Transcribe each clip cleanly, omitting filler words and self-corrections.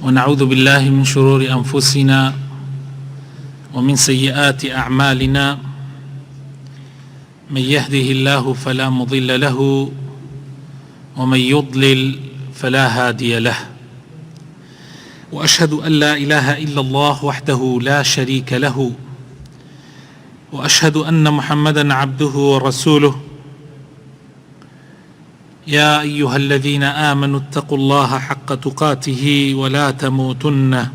ونعوذ بالله من شرور أنفسنا ومن سيئات أعمالنا من يهده الله فلا مضل له ومن يضلل فلا هادي له وأشهد أن لا إله إلا الله وحده لا شريك له وأشهد أن محمدا عبده ورسوله يا أيها الذين آمنوا اتقوا الله حق تقاته ولا تموتن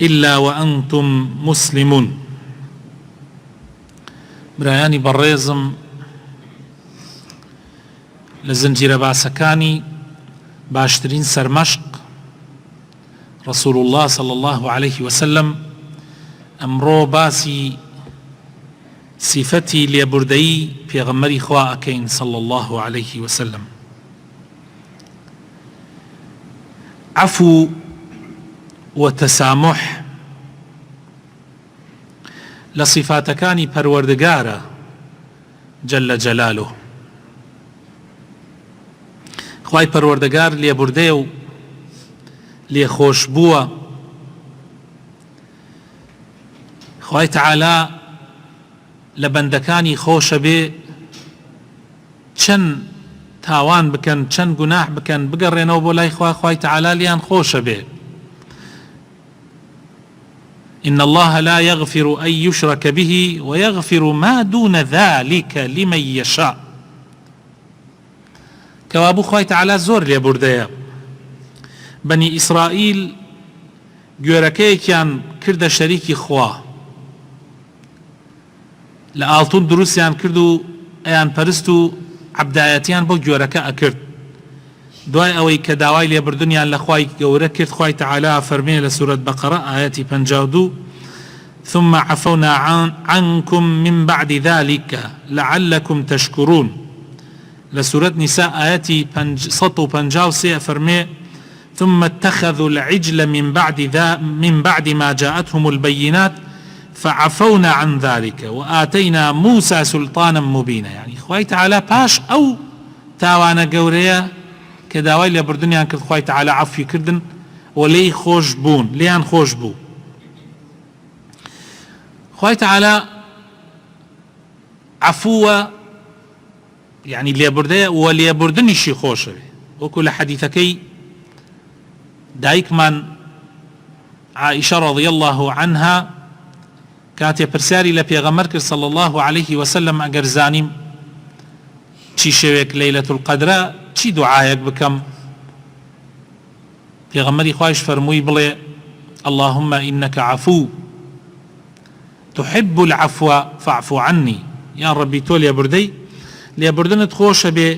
إلا وأنتم مسلمون. برایانی بەڕێزم لە زنجیرە باسەکانی باشترین سەرمەشق رسول الله صلى الله عليه وسلم ئەمڕۆ باسی صفەتی لێبوردەیی پێغەمبەری خوا ئەکەین صلى الله عليه وسلم. عفو وتسامح لە صفاتەکانی پەروەردگارە جل جلاله. خوای پەروەردگار لێبوردەیە و لێخۆش بووە. خوای تەعالا لە بەندەکانی خۆشە بێ چەند تاوان بکەن چەند گوناح بکەن بگەڕێنەوە بۆ لای خوا، خوای تەعالا لیان خۆشە بێ. إن الله لا يغفر أن يشرك به ويغفر ما دون ذلك لمن يشاء. كوابو خوای تەعالا زۆر لێبوردەیە. بني إسرائيل گوێرەکەیەکیان کردە شەریکی خوا، لە ئاڵتون دروستیان کرد و ئەیان پەرست و عەبدایەتیان بۆ گوێرەکە ئەکرد. دوای ئەوەی کە داوای لێبوردنیان لە خوای گەورە کرد، خوای تەعالا فەرمێ لە سورەت بەقەرە ئایەتی 52 ثم عفونا عنكم من بعد ذلك لعلكم تشكرون. لە سورەت نیساء ئایەتی 153 فەرمێ ثم اتخذوا العجل من بعد ما جاءتهم البينات فعفونا عن ذلك وآتينا موسى سلطانا مبينا. يعني خوای تەعالا پاش ئەو تاوانە گەورەیە کە داوای لێبوردنیان کرد، خوای تەعالا عەفوی کردن و لێی خۆش بوون، لیان خۆش بوو. خوای تەعالا عەفووە، يعني لێبوردەیە و لێبوردنیشی خۆشە بێ. وەکو لە حەدیثەکەی دایکمان عائشە رضي الله عنها کاتێ پرسیاری لە پێغەمبەر کرد صلى الله عليه وسلم ئەگەر زانیم چی شەوێک لەیلەة القەدرە چی دوعایەک بکەم، پێغەمبەری خوایش فەرمووی بڵێ اللهم إنك عفو تحب العفو فاعف عني. یا ڕەبی تۆ لێبوردەی، لێبوردنت خۆشە بێ،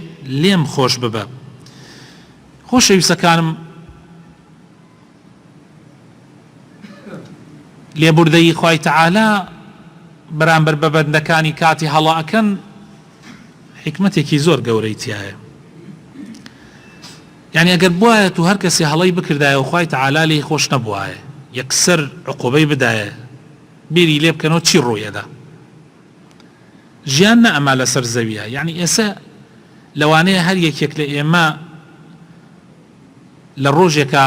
لێم خۆش ببە. خۆشەویستەکانم، لێبوردەی خوای تەعالا بەرامبەر بە بەندەکانی کاتی هەڵا ئەکەن حکمەتێکی زۆر گەورەی تایە. یعنی ئەگەر بوایە تو هەر کەسێ هەڵەی بکردایە و خوای تەعالا لێی خۆش نەبوایە، یەکسەر عقوبەی بدایە، بیری لێ بکەنەوە چی ڕوویەدا. ژیان نە ئەما لەسەر زەویە. یعنی ئێستا لەوانەیە هەر یەکێک لە ئێمە لە ڕۆژێکە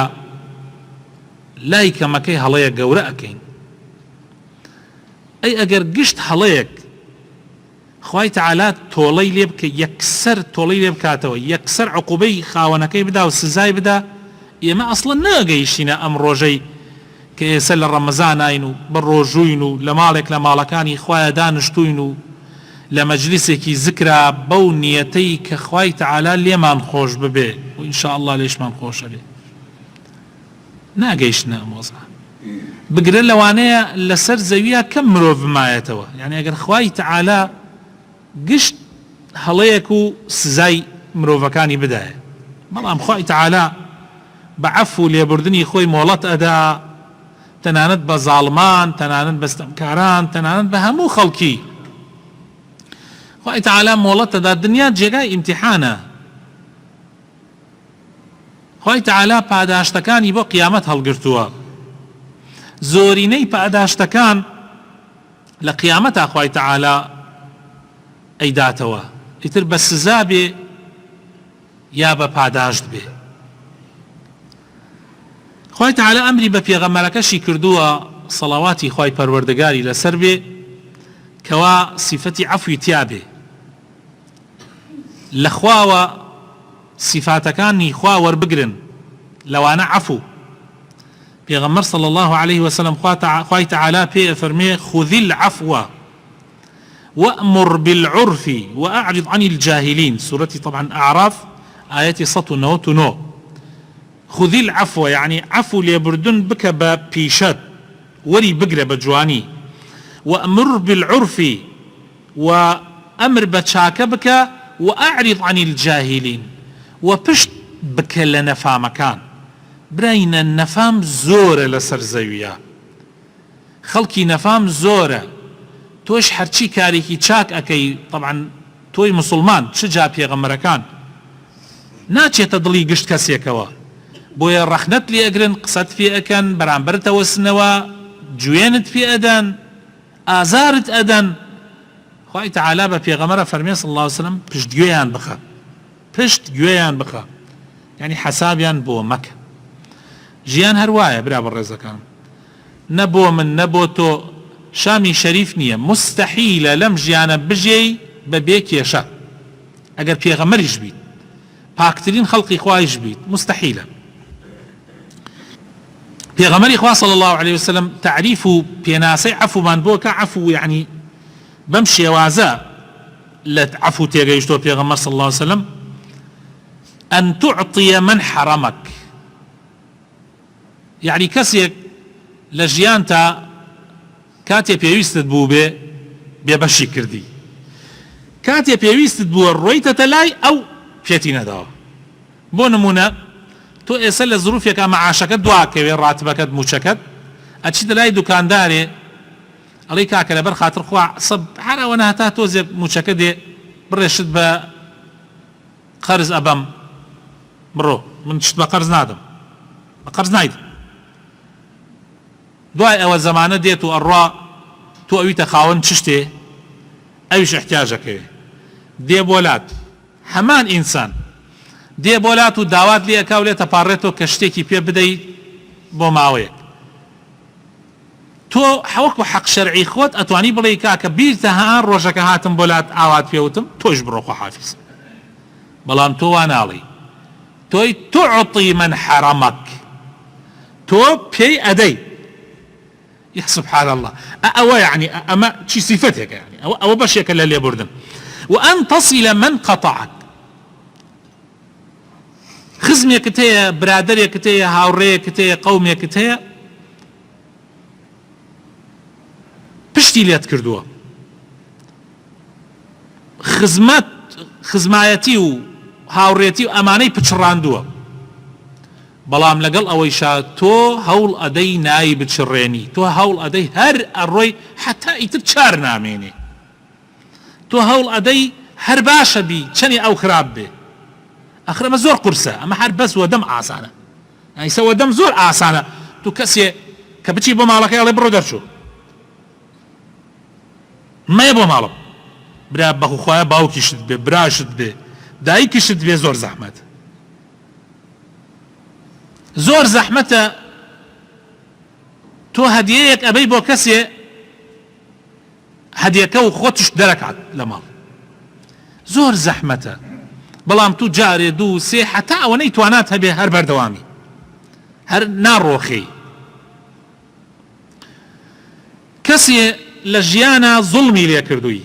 لای کەمەکەی هەڵەیە گەورە ئەکەین. ئەی ئەگەر گشت هەڵەیەک خوای تەعالا تۆڵەی لێ بکە، یەکسەر تۆڵەی لێ بکاتەوە، یەکسەر عقوبەی خاوەنەکەی بدا و سزای بدا، ئێمە ئەسڵەن ناگەیشتینە ئەم ڕۆژەی کە ئێستا لە ڕەمەزان ئاین و بڕۆژووین و لە ماڵێک لە ماڵەکانی خوایە دانیشتوین و لە مەجلیسێکی زکرا بەو نیەتەی کە خوای تەعالا لێمان خۆش ببێ و ئینشاء الله لێشمان خۆشە بێ. ناگەیشتنە ئەم وەزعە. بگرە لەوانەیە لەسەر زەویە کەم مرۆڤ بمایەتەوە. یعنی ئەگەر خوای تەعالا گشت هەڵەیەک و سزای مرۆڤەکانی بدایە، بەڵام خوای تەعالا بە عەفو لێبوردنی خۆی مۆڵەت ئەدا، تەنانەت بە زاڵمان، تەنانەت بە ستەمکاران، تەنانەت بە هەموو خەڵکی. خوای تەعالا مۆڵەت ئەدا. دنیا جێگای ئیمتیحانە. خوای تەعالا پاداشتەکانی بۆ قیامەت هەڵگرتووە. زۆرینەی پاداشتەکان لە قیامەتا خوای تەعالا ئەیداتەوە، ئیتر بە سزا بێ یا بە پاداشت بێ. خوای تعالی ئەمری بە پێغەمبەرەکەشی کردووە سەڵاواتی خوای پەروەردگاری لەسەر بێ کەوا سیفەتی عەفوی تیا بێ لە خواوە صفاتەکانی خوا وەربگرن لەوانە عەفو پێغەمبەر صلی الله عليه وسلم خوای تعالی پێ فەرمێ خذ العفو وأمر بالعرف وأعرض عن الجاهلين سورة طبعا أعراف آية 199 خذ العفو يعني عفو ليبردن بك ببيشت وري بقرة بجواني وأمر بالعرف وأمر بتشاك بك وأعرض عن الجاهلين وبشت بك لنفا مكان برين النفام زورة لسر زوية خلقي نفام زورة توش هرچی کارێکی چاک ئەەکەی طبعا تۆی مسلمان چجا پێغەمبەرەکان ناچێتە دڵی گشت کەسێکەوە بۆیە ڕەخنەت لێ ئەگرن قسەت پێ ئەکەن بەرامبەر تەوەسنەوە گوێنت پێ ئەدەن ئازارت ئەدەن خوای تعالی بە پێغەمبەرە فەرمێ صلی الله عليه وسلم پشتگوێیان بخە پشتگوێیان بخە یعنی حەسابیان بۆ مەکە ژیان هەروایە برا بەڕێزەکان نەبۆ من نەبۆ تۆ شامی شەریف نییە مستحیلە لەم ژیانە بژێی بە بێ کێشە ئەگەر پێغەمبەریش بیت پاکترین خەڵقی خوایش بیت مستحیلە پێغەمبەری خوا صلی الله عليه وسلم تعریف و پێناسەی عەفومان بۆ کە عەفو یعنی بەم شێوازە لە عەفو تێگەیشتۆ پێغەمبەر صلی الله عليه وسلم أن تعطي من حرمك يعني کەسێک لە ژیانتا کاتێ پێویستت بوو بێ بێبەشی کردی کاتێ پێویستت بووە ڕۆیتەتە لای ئەو پێتی نەداوە بۆ نمونە تۆ ئێستا لە زروفێکە مەعاشەکەت دواکەوێ ڕاتبەکەت موچەکەت ئەچیتە لای دوکاندارێ ئەڵێی کاکە لەبەر خاتر خوا سەب هەرەوەنە هەتا تۆزێک موچەکە دێ بڕێشت بە قەرز ئەبەم بڕۆ من شت بە قەرز نادەم بە قەرز نایدم دوای ئەوە زەمانە دێت و ئەڕوا تۆ ئەویتە خاوەن چ شتێ ئەویش احتیاجەکەوێ دێ بۆلات هەمان ئینسان دێ بۆلات و داوات لێ ئەکا و لێتە پاڕێتەوە کە شتێکی پێ بدەیت بۆ ماوەیەک تۆ حەوەک بە حەق شەرعی خۆت ئەتوانی بڵێی کاکە بیرتە هەان ڕۆژەکە هاتم بۆلات ئاوات پێوتم تۆش بڕۆ خواحافیز بەڵام تۆ وا ناڵی تۆی تعطی من حرمك تۆ پێی ئەدەی يا سبحان الله أو يعني أما شي صفتك يعني أو بشيك اللي بردن وأن تصل من قطعك خزمي كتيا برادري كتيا هاوري كتيا قومي كتيا بشتي ليت كردوا خزمايتي وهاوريتي وأماني بتشراندوا بەڵام لەگەڵ ئەوەیشا تۆ هەوڵ ئەدەی نایی بچڕێنی تۆ هەوڵ ئەدەی هەر ئەڕۆی حتا ئیتر چار نامێنێ تۆ هەوڵ ئەدەی هەر باشە بی چەنی ئەو خراپ بێ ئەخرەمە زۆر قورسە ئەمە هەر بەس وەدەم ئاسانە ئەیسە وەدەم زۆر ئاسانە تو کەسێ کە بچی بۆ ماڵەکەی ئەڵێ بڕۆ دەرچوو مەیە بۆ ماڵم برا بەخوایە باوکیشت بێ براشت بێ دایکیشت بێ زۆر زەحمەت زۆر زەحمەتە تۆ هەدیەیەک ئەبەی بۆ کەسێ هەدیەکە و خۆتش دەرەکات لە ماڵ زۆر زەحمەتە بەڵام تو جارێ دوو سێ حتا ئەوەنەی توانات هەبێ هەر بەردەوامی هەر ناڕۆخی کەسێ لە ژیانە زوڵمی لێ کردووی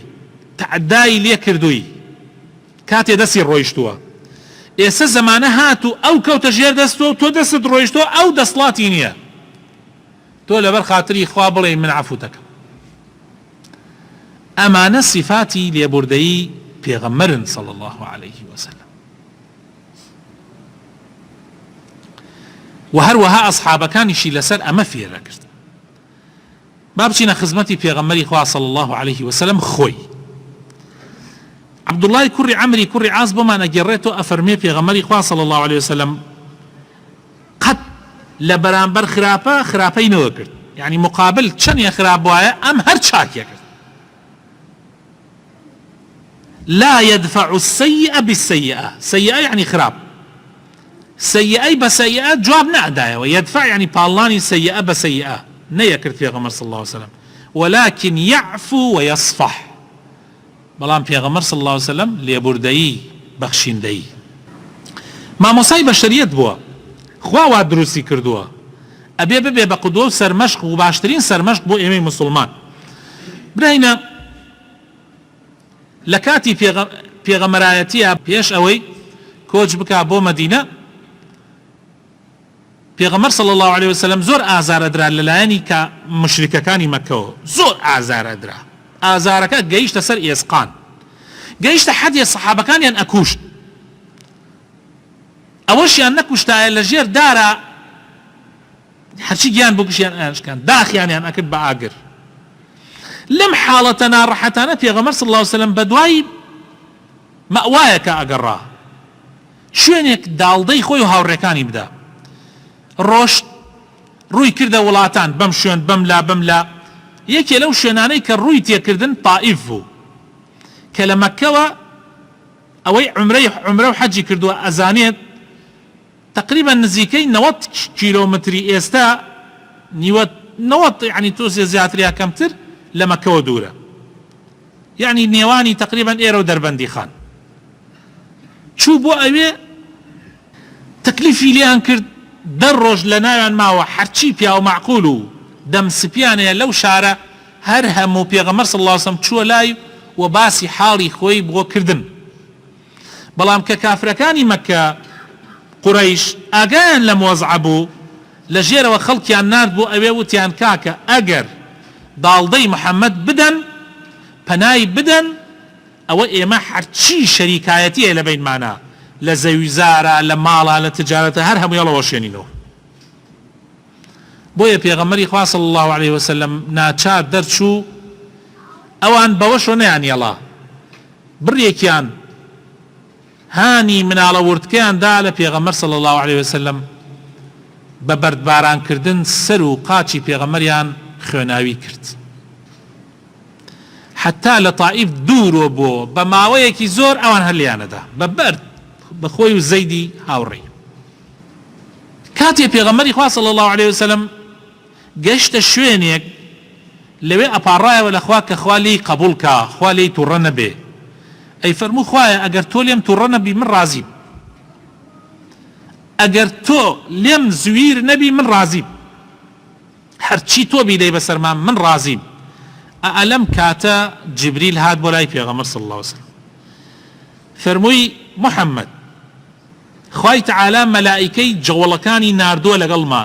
تعدای لێ کردووی کاتێ دەستی ڕۆیشتووە ئێستا زەمانە هاتوو ئەو کەوتە ژێر دەستەوە تۆ دەستت ڕۆیشتۆ ئەو دەسڵاتی نییە تۆ لەبەر خاتری خوا بڵێ من عەفو دەکەم ئەمانە صفاتی لێبوردەیی پێغەمبەرن صلی الله عليه وسلم و هەروەها ئەصحابەکانیشی لەسەر ئەمە فێرە کرد با بچینە خزمەتی پێغەمبەری خوا صلی الله عليه وسلم خۆی عبد الله كري عمري كري عاص بما نجريته أفرمي في غمري خوا صلى الله عليه وسلم قد لبرانبر خرابين وكرت يعني مقابل شن يا خراب وايا أم هر شاك يا لا يدفع السيئة بالسيئة سيئة يعني خراب سيئەی بە سەیئە جواب نەدایەوە يدفع يعني پاڵانی سەیئە بە سەیئە نەیەکرد پێغەمبەر صلی الله عليه وسلم ولكن يعفو ويصفح بەڵام پێغەمبەر صلی الله عليه وسلم لێبوردەیی بەخشیندەیی مامۆسای بەشەریەت بووە خوا وا دروستی کردووە ئەبێ ببێ بە قودوە و سەرمەشق و باشترین سەرمەشق بۆ ئێمەی موسڵمان براینە لە کاتی پێغەمبەرایەتیە پێش ئەوەی کۆچ بکا بۆ مەدینە پێغەمبەر صلی الله عليه وسلم زۆر ئازارەدرا لەلایەنی کە مشریکەکانی مەکەوە زۆر ئازارەدرا ئازارەکە گەیشتە سەر ئێسقان گەیشتە حەدێ سەحابەکانیان ئەکوشت ئەوەشیان نەکوشتایە لە ژێر دارە هەرچی گیان بکوشیان ئاشکان داخیانیان ئەکرد بە ئاگر لەم حاڵەتە ناڕەحەتانە پێغەمبەر صلی الله عليه وسلم بە دوای مەوایەکە ئەگەڕا شوێنێک داڵدەی خۆی و هاوڕێکانی بدا ڕۆشت ڕووی کردە وڵاتان بەم شوێن بەم لا یەکێ لەو شوێنانەی کە ڕووی تێکردن تائیف بوو کە لە مەککەوە ئەوەی عومرە و حەجی کردووە ئەزانێت تقریبا نزیکەی 90 کیلۆمتری ئێستا 90 يعني تۆزێ زیاتریا کەمتر لە مەککەوە دوورە يعني نێوانی تقریبا ئێرە و دەربەندی خان چوو بۆ ئەوێ تەکلیفی لێیان کرد دەر ڕۆژ لە ناویان ماوە هەرچی پیا و معقول و دەمسپیانەیە لەو شارە هەر هەموو پێغەمبەر صلی الله عليه وسلم چووە لای و باسی حاڵی خۆی بۆ کردن بەڵام کە کافرەکانی مەککە قوڕەیش ئاگایان لە مۆزعە بوو لە ژێرەوە خەڵکیان نارد بۆ ئەوێ وتیان کاکە ئەگەر داڵدەی محەممەد بدەن پەنای بدەن ئەوە ئێمە هەرچی شەریکایەتیە لە بینمانە لە زەویزارە لە ماڵە لە تجارەتە هەر هەموویەڵەوە شوێنینەوە بۆیە پێغەمبەری خوا صلی الله عليه وسلم ناچار دەرچوو ئەوان بەوەشۆ نەیانیەڵا بڕێکیان هانی مناڵە وردکەیاندا لە پێغەمبەر صلی الله عليه وسلم بە بەردبارانکردن سەر و قاچی پێغەمبەریان خوێناوی کرد حتا لە تائیف دوورۆ بۆ بە ماوەیەکی زۆر ئەوان هەر لیانەدا بە بەرد بەخۆی و زەیدی هاوڕێی کاتێ پێغەمبەری خوا صلی الله عليه وسلم گەشتە شوێنێک لەوێ ئەپاڕایەوە لە خوا کە خوا لێی قبوڵ کە خوا لێی تووڕە نەبێ ئەی فەرموو خوایە ئەگەر تۆ لێم تووڕە نەبی من ڕازیم ئەگەر تۆ لێم زویر نەبی من ڕازیم هەرچی تۆ بیدەی بەسەرمان من ڕازیم ئەلەم کاتە جبریل هات بۆ لای پێغەمبەر صلی الله عليه وسلم فەرمووی محەممەد خوای تەعالا مەلائیکەی جەوڵەکانی ناردووە لەگەڵما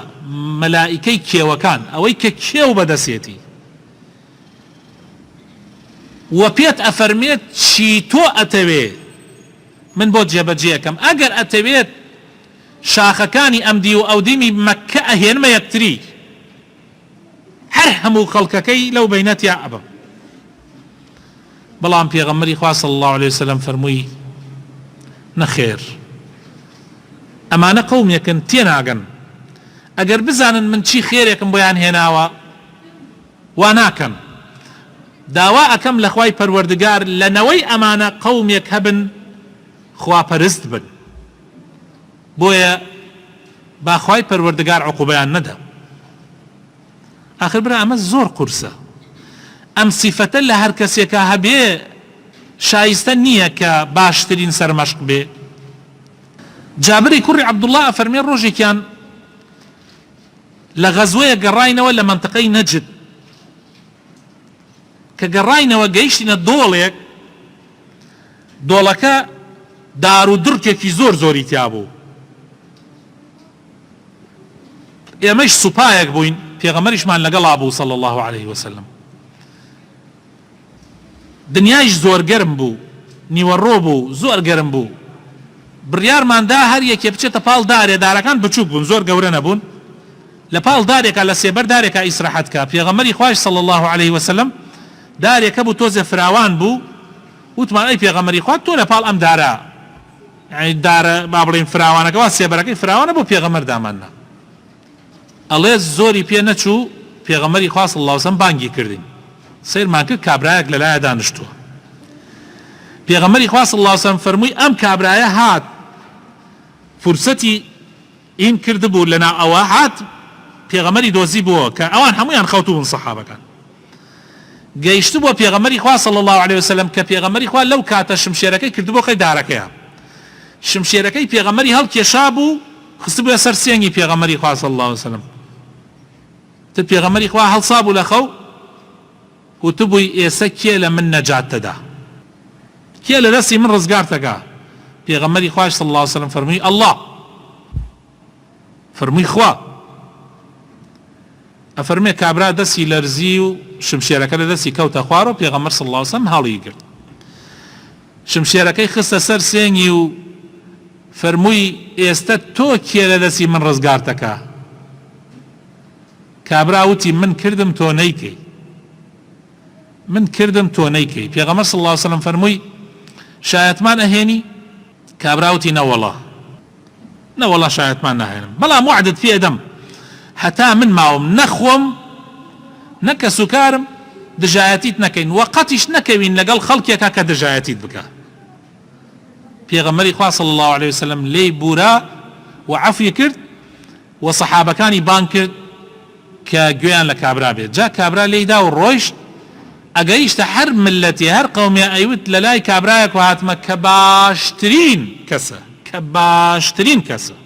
مەلائیکەی کێوەکان ئەوەی کە کێو بەدەسێتی و پێت ئەفەرمێت چی تۆ ئەتەوێ من بۆ جێبەجێەکەم ئەگەر ئەتەوێت شاخەکانی ئەمدی و ئەودیمی مەککە ئەهێنمە یەکتری هەر هەموو خەڵکەکەی لەو بینەتیا ئەبم بەڵام پێغەمبەری خوا صلی الله عليه وسلم فەرمووی نەخێر ئەمانە قەومێکن تێناگەن ئەگەر بزانن من چی خێرێکم بۆیان هێناوە وا ناکەن داوا ئەکەم لە خوای پەروەردگار لەنەوەی ئەمانە قەومێک هەبن خواپەرست بن بۆیە با خوای پەروەردگار عقوبەیان نەدا آخر برا ئەمە زۆر قورسە ئەم سیفەتە لە هەر کەسێکە هەبێ شایستە نییە کە باشترین سەرمەشق بێ جابری کوڕی عەبدوڵڵا ئەفەرمێ ڕۆژێکیان لە غەزوەیە گەڕاینەوە لە مەنتقەی نەجد کە گەڕاینەوە گەیشتینە دۆڵێک دۆڵەکە دار و درکێکی زۆر زۆری تیا بوو ئێمەش سوپایەک بووین پێغەمبەریشمان لەگەڵا بوو صلی الله عليه وسلم دنیایش زۆر گەرم بوو نیوەڕۆ بوو زۆر گەرم بوو بڕیارماندا هەر یەکێ بچێتە پاڵ دارێ دارەکان بچووک بوون زۆر گەورە نەبوون لە پاڵ دارێکە لە سێبەر دارێکە ئیسراحەتکە پێغەمبەری خوای صلی الله عليه وسلم دارێکە بوو تۆزێ فراوان بوو وتمان ئەی پێغەمبەری خوا تۆ لە پاڵ ئەم دارە یعنی دارە با بڵێین فراوانەکەەوە سێبەرەکەی فراوانە بۆ پێغەمبەر داماننا ئەڵێ زۆری پێ نەچوو پێغەمبەری خوا صلی الله عليه وسلم بانگی کردین سیرمان کرد کابرایەک لەلایە دانیشتووە پێغەمبەری خوا صلی الله عليه وسلم فەرمووی ئەم کابرایە هات فرسەتی این کردبوو لەنا ئەوە هات پێغەمبەری دۆزی بووە کە ئەوان هەمویان خەوتو بوون سەحابەکان گەیشت بۆ پێغەمبەری خوا صلی الله عليه وسلم کە پێغەمبەری خوا لەو کاتە شمشێرەکەی کردبوو خەی دارەکەیە شمشێرەکەی پێغەمبەری هەڵکێشا بوو خست بووە سەر سێنگی پێغەمبەری خوا صلی الله عليه وسلم تر پێغەمبەری خوا هەڵسا بوو لە خەو وتبووی ئێستا کێ لە من نەجات دەدا کێ لە دەستی من ڕزگار دەکا پێغەمبەری خوای صلی الله عليه وسلم فەرمووی الله فەرمووی خوا ئەفەرمێ کابرا دەستی لەرزی و شمشێرەکە لە دەستی کەوتە خوار و پێغەمبەر صلی الله عليه وسلم هەڵی کرد شمشێرەکەی خستە سەر سێنگی و فەرمووی ئێستا تۆ کێ لە دەستی من ڕزگار دەکا کابرا وتی من کردم تۆ نەیکەی من کردم تۆ نەیکەی پێغەمبەر صلی الله عليه وسلم فەرمووی شایەتمان ئەهێنی کابرا وتی نەوەڵڵا نەوەڵڵا شایەتمان ناهێنم بەڵام وعدت پێ دەم هەتا من ماوم نەخۆم نەکە سوکارم دژایەتیت نەکەین وە قەتیش نەکەوین لەگەڵ خەڵکێکا کە دژایەتیت بکە پێغەمبەری خوا صلی الله عليه وسلم لێی بورا و عەفوی کرد و سەحابەکانی بان کرد کە گوێیان لە کابرا بێت جا کابرا لێیدا و ڕۆیشت ئەگەیشتە هەر ملەتی هەر قەومێ ئەیوت لە لای کابرایەک و هاتمە کە باشترین کەسە کە باشترین کەسە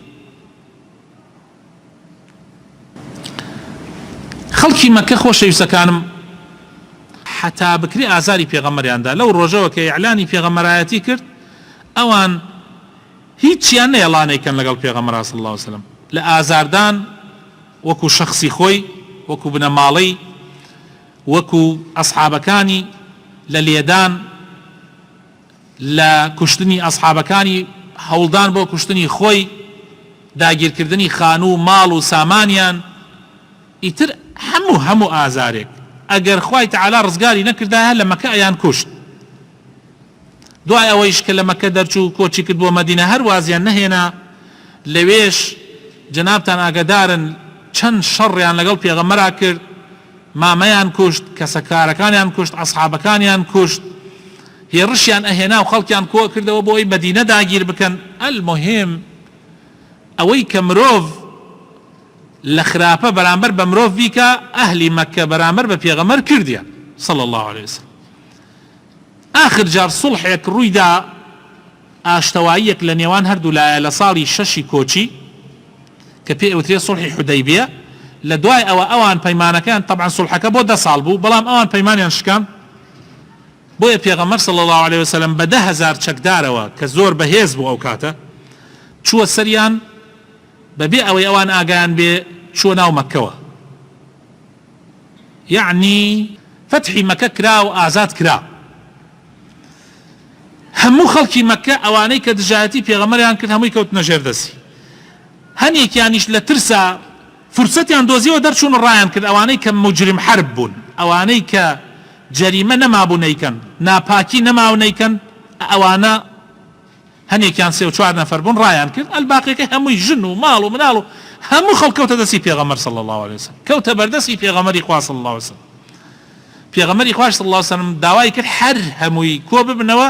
خەڵکی مەکە خۆشەویستەکانم حتا بکری ئازاری پێغەمبەریاندا لەو ڕۆژەوە کە ئیعلانی پێغەمبەرایەتی کرد ئەوان هیچیان نەیەڵانەیکەن لەگەڵ پێغەمبەر صلی الله عليه وسلم لە ئازاردان وەکو شەخسی خۆی وەکو بنەماڵەی وەکو ئەسحابەکانی لە لێدان لە کوشتنی ئەسحابەکانی هەوڵدان بۆ کوشتنی خۆی داگیرکردنی خانوو ماڵ و سامانیان ئیتر هەموو ئازارێک ئەگەر خوای تەعالا ڕزگاری نەکردایە لە مەکە ئەیان کوشت دوای ئەوەیش کە لە مەکە دەرچوو کۆچی کرد بۆ مەدینە هەر وازیان نەهێنا لەوێش جەنابتان ئاگادارن چەند شەڕیان لەگەڵ پێغەمبەرا کرد مامەیان کوشت کەسەکارەکانیان کوشت ئەسحابەکانیان کوشت هێڕشیان ئەهێنا و خەڵکیان کۆ کردەوە بۆ ئەوی مەدینە داگیر بکەن ئەلموهیم ئەوەی کە مرۆڤ لە خراپە بەرامبەر بە مرۆڤ بیکە ئەهلی مەکە بەرامبەر بە پێغەمبەر کردیان صلی الله عليه وسلم آخر جار سڵحێک ڕوویدا ئاشتەواییەک لە نێوان هەردوو لایە لە ساڵی 6 کۆچی کە پێی ئەوترێ سڵحی حودەیبیە لە دوای ئەوە ئەوان پەیمانەکەیان طبعا سڵحەکە بۆ 10 ساڵ بوو بەڵام ئەوان پەیمانیان شکان بۆیە پێغەمبەر صلی الله عليه وسلم بە 10,000 چەکدارەوە کە زۆر بەهێز بوو ئەو کاتە چووە سەریان بەبێ ئەوەی ئەوان ئاگایان بێ چووە ناو مەکەوە یعنی فتحی مەکە کرا و ئازاد کرا هەموو خەڵکی مەکە ئەوانەی کە دژایەتی پێغەمبەریان کرد هەمووی کەوتنە ژێردەسی هەنێکیانیش لە ترسا فرسەتیان دۆزیەوە دەرچوون و ڕایان کرد ئەوانەی کە مجرم حرب بوون ئەوانەی کە جەریمە نەمابوو نەیکەن ناپاکی نەماو نەیکەن ئەوانە هەنێکیان 3-4 نەفەر بوون ڕایان کرد ئەلباقیەکەی هەمووی ژن و ماڵ و مناڵ و هەموو خەڵک کەوتە دەستی پێغەمبەر صلی الله عليه وسلم کەوتە بەردەستی پێغەمبەری خوا صلی الله عليه وسلم پێغەمبەری خوا صلی الله عليه وسلم داوای کرد هەر هەمووی کۆ ببنەوە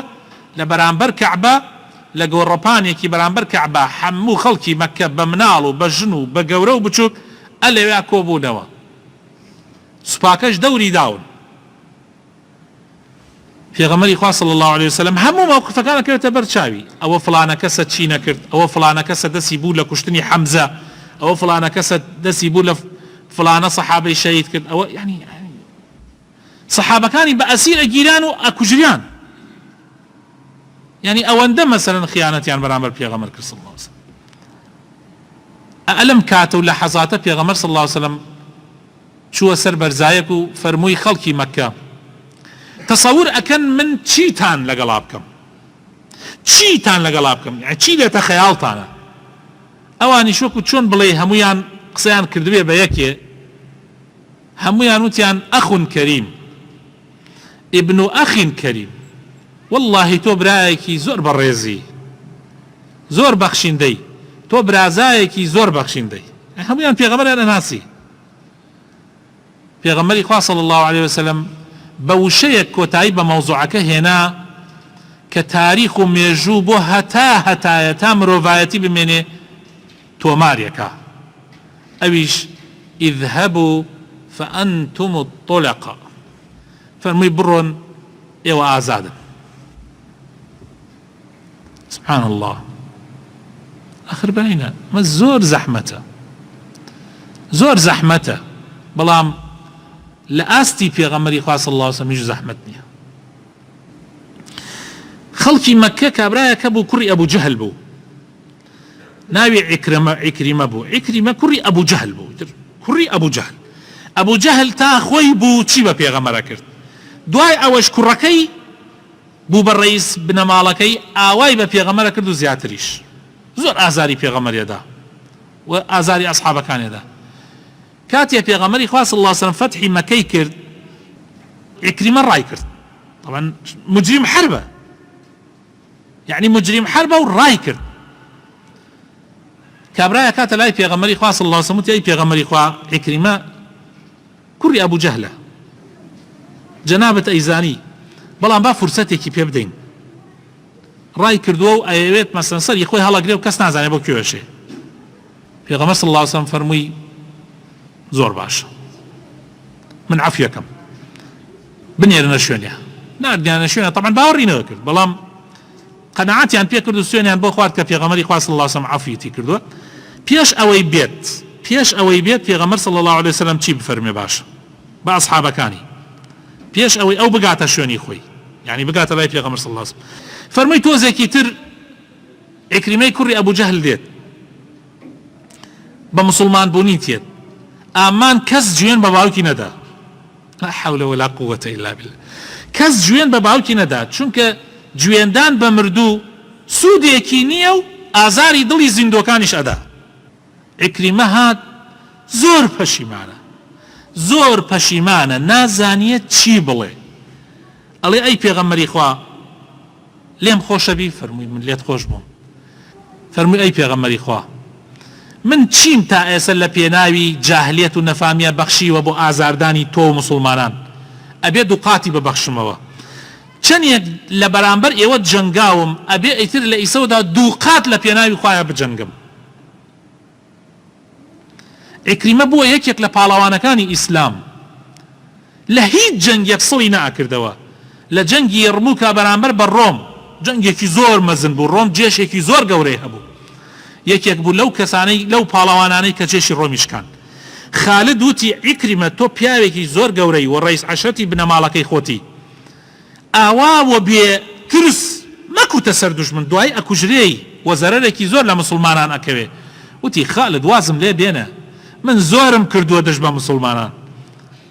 لە بەرامبەر کەعبە لە گۆڕەپانێکی بەرامبەر کەعبە هەموو خەڵکی مەکە بە مناڵ و بە ژن و بە گەورە و بچووک ئەلێوێ کۆبوونەوە سوپاکەش دەوری داون پێغەمبەری خوا صلی الله عليه وسلم هەموو موقفەکانە کەوتە بەر چاوی ئەوە فڵانە کەسە چی نەکرد ئەوە فڵانە کەسە دەستی بوو لە کوشتنی حەمزە ئەوە فڵانە کەسە دەستی بوو لە فڵانە سەحابەی شەهید کرد ئەوە یعنی سەحابەکانی بە ئەسیر ئەگیران و ئەکوژریان يعني ئەوەندە مەسەلەن خیانەتیان بەرامبەر پێغەمبەر کرد صلی الله عليه وسلم ئەلم کاتە و لە حەزاتە پێغەمبەر صلی الله عليه وسلم چووە سەر بەرزایەک و فەرمووی خەڵکی مەکە تەسەور ئەکەن من چیتان لەگەڵا بکەم چیتان لەگەڵا بکەم یعنی چی دێتە خەیاڵتانە ئەوانیش وەکو چۆن بڵێ هەمویان قسەیان کردوێ بە یەکێ هەمویان وتیان ئەخون کەریم ابن ئەخین کەریم والله تۆ برایەکی زۆر بەڕێزی زۆر بەخشیندەی تۆ برازایەکی زۆر بەخشیندەی هەمویان پێغەمبەریان ئەناسی پێغەمبەری خوا صلی الله عليه وسلم بە وشەیەک کۆتایی بە مەوزوعەکە هێنا کە تاریخ و مێژوو بۆ هەتایە تا مرۆڤایەتی بمێنێ تۆمارێکە ئەویش اذهبوا فأنتم الطلقاء فەرمووی بڕۆن ئێوە ئازادن. سبحان الله. آخر بینە مە زۆر زەحمەتە بەڵام لە ئاستی پێغەمبەری خوا صلی الله علیه و سلم هیچ زەحمەت نییە. خەڵکی مەککە کابرایەکە بوو کوڕی ئەبوو جەهل بوو، ناوی عیکریمە بوو. عیکریمە کوڕی ئەبوو جەهل بوو، کوڕی ئەبوو جەهل تا خۆی بوو چی بە پێغەمبەرە کرد. دوای ئەوەش کوڕەکەی بوو بە ڕئیس بنەماڵەکەی ئاوای بە پێغەمبەرە کرد و زیاتریش. زۆر ئازاری پێغەمبەرێدا و ئازاری ئەسحابەکانێدا. کاتێ پێغەمبەری خوا صلی الله علیه و سلم فەتحی مەکەی کرد، عیکریمە ڕای کرد. طبعا مجرم حربە، يعني مجرم حربە و ڕای کرد. کابرایە کاتە لای پێغەمبەری خوا صلی الله علیه و سلم وتی ئەی پێغەمبەری خوا عیکریمە کوڕی ئەبوو جەهلە، جەنابەت ئەیزانی، بەڵام با فرسەتێکی پێ بدەین. ڕای کردووە و ئەیەوێت مەسەڵەن سەری خۆی هەڵەگرێ و کەس نازانێت بۆ کوێشێ. پێغەمبەر صلی الله علیه و سلم فەرمووی زۆر باشە، من عەفویەکەم، بنێرنە شوێنێ. نردیانە شوێنە طبعا باوەڕی نەکرد، بەڵام قەنەعەتیان پێ کرد و سوێنیان بۆ خوارد کە پێغەمبەری خوا صلی الله علیه و سلم عەفویەتی کردووە. پێش ئەوەی بێت پێغەمبەر صلی الله علیه و سلم چی بفەرمێ باشە بە ئەسحابەکانی، پێش ئەوەی ئەو بگاتە شوێنی خۆی، یعنی بگاتە لای پێغەمبەر صلی الله علیه و سلم. فەرمووی تۆزێکی تر عیکریمەی کوڕی ئەبوو جەهل دێت بە موسڵمان بوونی تێت، ئامان کەس گوێن بە باوکی نەدا. لا حول ولا قوة إلا بالله. کەس گوێن بە باوکی نەدا، چونکە گوێندان بە مردوو سوودێکی نییە و ئازاری دڵی زیندۆکانیش ئەدا. عیکریمە هات زۆر پەشیمانە، نازانیە چی بڵێ. ئەڵێ ئەی پێغەمبەری خوا لێم خۆشەبی؟ فەرمووی من لێت خۆش بووم. فەرمووی ئەی پێغەمبەری خوا من چیم تا ئێستا لە پێناوی جاهلیەت و نەفامیە بەخشیوە بۆ ئازاردانی تۆ و موسڵمانان، ئەبێ دووقاتی ببەخشمەوە. چەندێک لە بەرامبەر ئێوە جەنگاوم، ئەبێ ئیتر لە ئیسەودا دووقات لە پێناوی خوایە بجەنگم. عیکریمە بووە یەکێک لە پاڵەوانەکانی ئیسلام، لە هیچ جەنگێک سڵی نەئەکردەوە. لە جەنگی یەرمووکە بەرامبەر بە ڕۆم، جەنگێکی زۆر مەزن بوو، ڕۆم جێشێکی زۆر گەورەی هەبوو، یەکێک بوو لەو کەسانەی لەو پاڵەوانانەی کە جێشی ڕۆمیشکان. خالد وتی عیکریمە تۆ پیاوێکی زۆر گەورەی و ڕئیس عەشەتی بنەماڵەکەی خۆتی، ئاواوە بێ کرس مەکوتە سەر دوژمن، دوای ئەکوژرێی و زەرەرێکی زۆر لە موسڵمانان ئەکەوێ. وتی خالد وازم لێ بێنە، من زۆرم کردووە دەست بە موسڵمانان،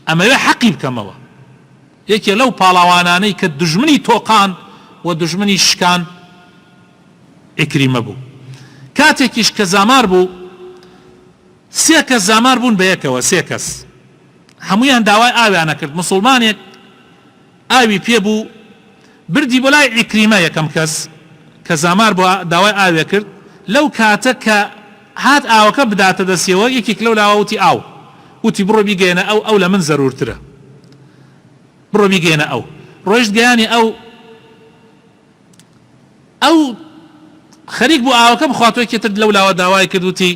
ئەمەوێ حەقی بکەمەوە. یەکێ لەو پاڵەوانانەی کە دژمنی تۆقان و دژمنی شکان عیکریمە بوو. کاتێکیش کە زامار بوو، سێ کەس زامار بوون بە یەکەوە، سێ کەس هەموویان داوای ئاویانە کرد. موسڵمانێک ئاوی پێ بوو، بردی بۆ لای عیکریمە یەکەم کەس کە زامار بووە داوای ئاوێ کرد. لەو کاتە کە هات ئاوەکە بداتە دەستیەوە، یەکێک لەو لاوە وتی ئاو، وتی بڕۆ بیگەێنە ئەو لە من زەرورترە، بڕۆ بیگەێنە ئەو. ڕۆیشت گەیانی ئەو خەریک بوو ئاوەکە بخواتەوە، یەکێتر لەو لاوە داوای کرد وتی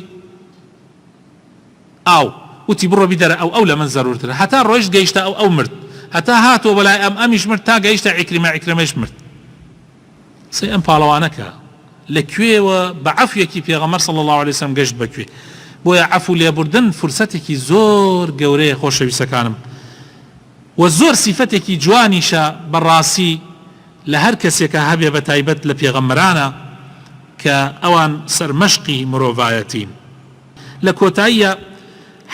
ئاو، وتی بڕۆ بیدەرە ئەو لە من زەرورترە. هەتا ڕۆیشت گەیشتە ئەو مرد، هەتا هاتووە بەلای ئەمیش مرد، تا گەیشتە عیکریمەش مرد. سێ ئەم پاڵەوانەکە لەکوێوە بە عەفوێکی پێغەمبەر صلی الله علیه و سلم گەشت بەکوێ. بۆیە عەفو لێبوردن فرسەتێکی زۆر گەورەیە خۆشەویستەکانم، و زۆر سیفەتێکی جوانیشە بەڕاستی لە هەر کەسێکە هەبێ بە تایبەت لە پێغەمبەرانە کە ئەوان سەرمەشقی مرۆڤایەتین. لە کۆتاییە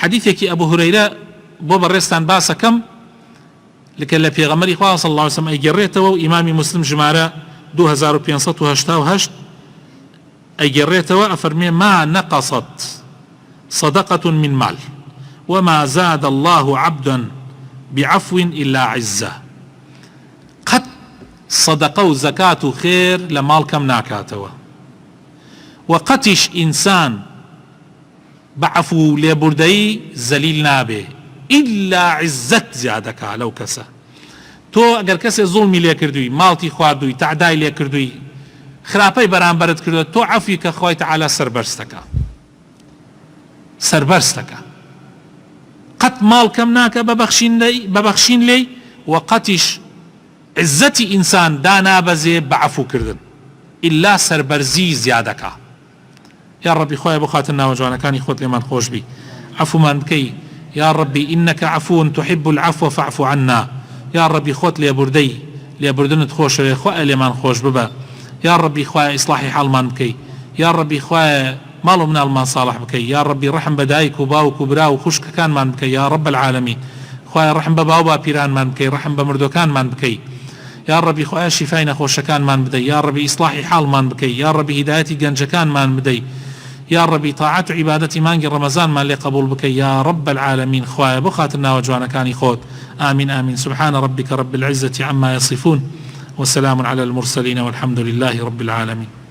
حەدیثێکی ئەبوو هورەیرە بۆ بەڕێستان باسەکەم لکە لە پێغەمبەری خوا صلی الله علیه و سلم ئەیگەڕێتەوە و ئیمامی مسلم ژمارە 2588 ئەیگەڕێتەوە، ئەفەرمێ ما نقصت صدقة من مال وما زاد الله عبدا بعفو إلا عزة. قد صدقة و زكاة و خير لمال كم ناكاتوا، وقتش إنسان بعفو لبردي زليل نابه إلا عزت زيادك لو كسا. تو اگر کسی ظلمی لێ کردووی، ماڵتی خواردووی، تعدای لێ کردووی، خراپەی بەرامبەرت کردووە، تۆ عەفوی کە خوای تەعالی سەربەرزتەکە. سربەرزەکە قەت ماڵ کەم ناکە ببەخشین لێی وقەتیش عزەتی ئینسان دانابەزێ بە عەفوکردن ئللا سربەرزی زیادەکە. یا ڕەبی خۆیە بۆ خاتر ناوەجوانەکانی خۆت لێمان خۆش بی، عەفومان بکەی. یا ڕەبی ئینەکە عەفوون تحب العەفوە فاعف عنا. یا ڕەبی خۆت لێبوردەی، لێبوردنت خۆشەوێ، خۆیە لێمان خۆش ببە. یا ڕەبی خۆیە ئیسلاحی حاڵمان بکەی. یا ڕەبی خۆیە ماڵ و مناڵمان ساڵح بکەی. یا ڕەبی ڕەحم بە دایک و باوک و برا و خوشکەکانمان بکەی. یا ڕەب العالەمین خۆیە ڕەحم بە باو باپیرانمان بکەی، ڕەحم بە مردوەکانمان بکەی. یا ڕەبی خۆیە شیفای نەخۆشەکانمان بدەی. یا ڕەبی ئیسلاحی حاڵمان بکەی. یا ڕەبی هیدایەتی گەنجەکانمان بدەی. یا ڕەبی تاعات و عیبادەتی مانگی ڕەمەزانمان لێ قبول بکەی. یا ڕەب العالەمین خۆیە بۆ خاتر ناوە جوانەکانی خۆت. آمين آمين. سبحان ربك رب العزة عما يصفون وسلام على المرسلين والحمد لله رب العالمين.